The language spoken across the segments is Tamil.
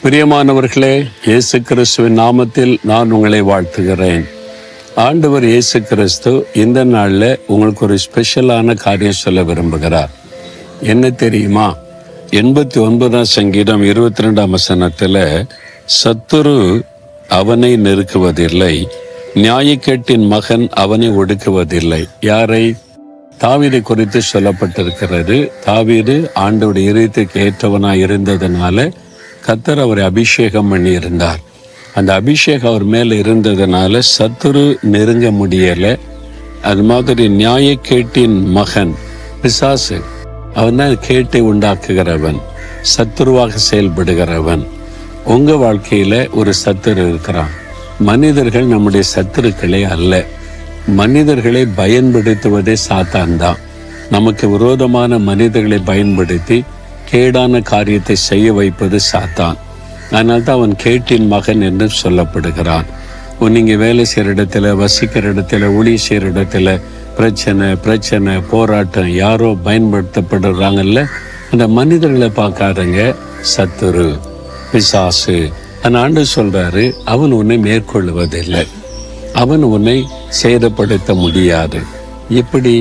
பிரியமானவர்களே, இயேசு கிறிஸ்துவின் நாமத்தில் நான் உங்களை வாழ்த்துகிறேன். ஆண்டவர் இயேசு கிறிஸ்து இந்த நாளில் உங்களுக்கு ஒரு ஸ்பெஷலான காரியம் சொல்ல விரும்புகிறார். என்ன தெரியுமா? 89ஆம் சங்கீதம் 22ஆம் வசனத்தில், சத்துரு அவனை நெருக்குவதில்லை, நியாயக்கேட்டின் மகன் அவனை ஒடுக்குவதில்லை. யாரை? தாவீதை குறித்து சொல்லப்பட்டிருக்கிறது. தாவீது ஆண்டவருடைய இதயத்துக்கு ஏற்றவனாய் இருந்ததுனால கர்த்தர் அவரை அபிஷேகம் பண்ணி இருந்தார். அந்த அபிஷேகம் அவர் மேலே இருந்ததுனால சத்துரு நெருங்க முடியலை. அது மாதிரி நியாயக்கேட்டின் மகன் பிசாசு, அவன் தான் கேட்டை உண்டாக்குகிறவன், சத்துருவாக செயல்படுகிறவன். உங்கள் வாழ்க்கையில் ஒரு சத்துரு இருக்கிறான். மனிதர்கள் நம்முடைய சத்துருக்களே அல்ல. மனிதர்களை பயன்படுத்துவதே சாத்தான் தான். நமக்கு விரோதமான மனிதர்களை பயன்படுத்தி கேடான காரியத்தை செய்ய வைப்பது சாத்தான். அதனால்தான் அவன் கேட்டின் மகன் என்று சொல்லப்படுகிறான். நீங்கள் வேலை செய்கிற இடத்துல, வசிக்கிற இடத்துல, ஊழிய செய்கிற இடத்துல பிரச்சனை போராட்டம், யாரோ பயன்படுத்தப்படுறாங்கல்ல, அந்த மனிதர்களை பார்க்காதங்க, சத்துரு, பிசாசு. அந்த ஆண்டு சொல்றாரு, அவன் உன்னை மேற்கொள்வதில்லை, அவன் உன்னை சேதப்படுத்த முடியாது. எப்படி?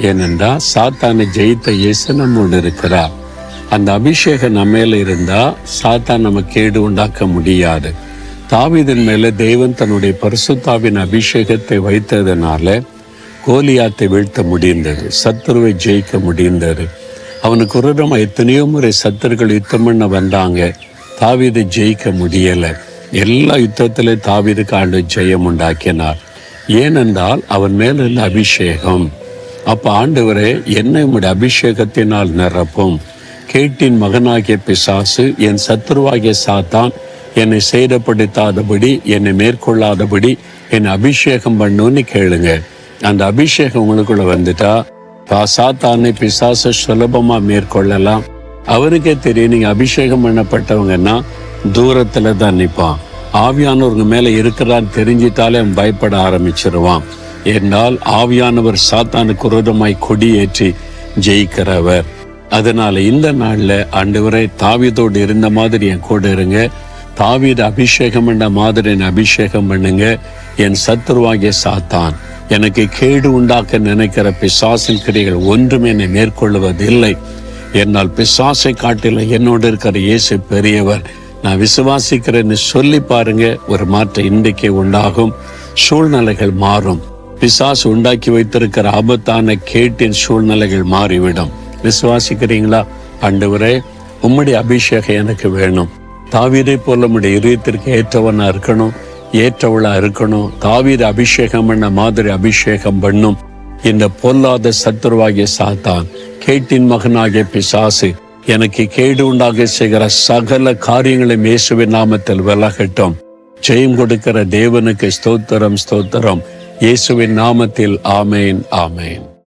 ஏனென்றால் சாத்தானை ஜெயித்த இயேசு நம்மோடு இருக்கிறார். அந்த அபிஷேகம் நம்ம மேல இருந்தா சாத்தான் நம்ம கேடு உண்டாக்க முடியாது. தாவீதின் மேல தேவன் தன்னுடைய பரிசுத்தாவின் அபிஷேகத்தை வைத்ததுனால கோலியாத்தை வீழ்த்த முடிந்தது, சத்துருவை ஜெயிக்க முடிந்தது. அவனுக்கு விரோதமா எத்தனையோ முறை சத்துருக்கள் யுத்தம் பண்ண வந்தாங்க, தாவீதை ஜெயிக்க முடியலை. எல்லா யுத்தத்திலே தாவீதுக்கு ஆண்டவர் ஜெயம் உண்டாக்கினார். ஏனென்றால் அவன் மேல் உள்ள அபிஷேகம். அப்ப ஆண்டவரே, என்னை உம்முடைய அபிஷேகத்தினால் நிரப்பும். கேட்டின் மகனாகிய பிசாசு, என் சத்துருவாகிய சாத்தான் என்னை சேதப்படுத்தாதபடி, என்னை மேற்கொள்ளாதபடி என்னை அபிஷேகம் பண்ணுன்னு கேளுங்க. அந்த அபிஷேகம் உங்களுக்குள்ள வந்துட்டா சாத்தானை பிசாசு சுலபமா மேற்கொள்ளலாம். அவருக்கே தெரியும், நீங்க அபிஷேகம் பண்ணப்பட்டவங்கன்னா தூரத்துல தான் நிற்பான். ஆவியானவருங்க மேல இருக்கிறான்னு தெரிஞ்சிட்டாலே அவன் பயப்பட ஆரம்பிச்சிருவான். என்றால் ஆவியானவர் சாத்தானுக்கு விரோதமாய் கொடியேற்றி ஜெயிக்கிறவர். அதனால இந்த நாள்ல ஆண்டவரே, தாவீதோடு இருந்த மாதிரி என் கூட இருங்க, தாவீது அபிஷேகம் பண்ண மாதிரி என் அபிஷேகம் பண்ணுங்க. என் சத்துருவாகிய சாத்தான், எனக்கு கேடு உண்டாக்க நினைக்கிற பிசாசின் கிரியைகள் ஒன்றுமே என்னை மேற்கொள்வதில்லை. என்னால் பிசாசை காட்டில என்னோடு இருக்கிற இயேசு பெரியவர், நான் விசுவாசிக்கிறேன்னு சொல்லி பாருங்க. ஒரு மாற்றம் இன்றைக்கே உண்டாகும். சூழ்நிலைகள் மாறும். பிசாசு உண்டாக்கி வைத்திருக்கிற ஆபத்தான கேட்டின் சூழ்நிலைகள் மாறிவிடும். விசுவாசிக்கிறீங்களா? ஆண்டவரே, உம்முடைய அபிஷேகம் எனக்கு வேணும். தாவீதை போல உம்முடைய இதயத்திற்கு ஏற்றவனா இருக்கணும், ஏற்றவளா இருக்கணும். தாவீது அபிஷேகம் பண்ண மாதிரி அபிஷேகம் பண்ணும். இந்த பொல்லாத சத்துருவாகிய சாத்தான், கேட்டின் மகனாகிய பிசாசு எனக்கு கேடு உண்டாக செய்கிற சகல காரியங்களை இயேசுவின் நாமத்தில் விலகட்டும். ஜெயம் கொடுக்கிற தேவனுக்கு ஸ்தோத்திரம், ஸ்தோத்திரம். இயேசுவின் நாமத்தில் ஆமேன், ஆமேன்.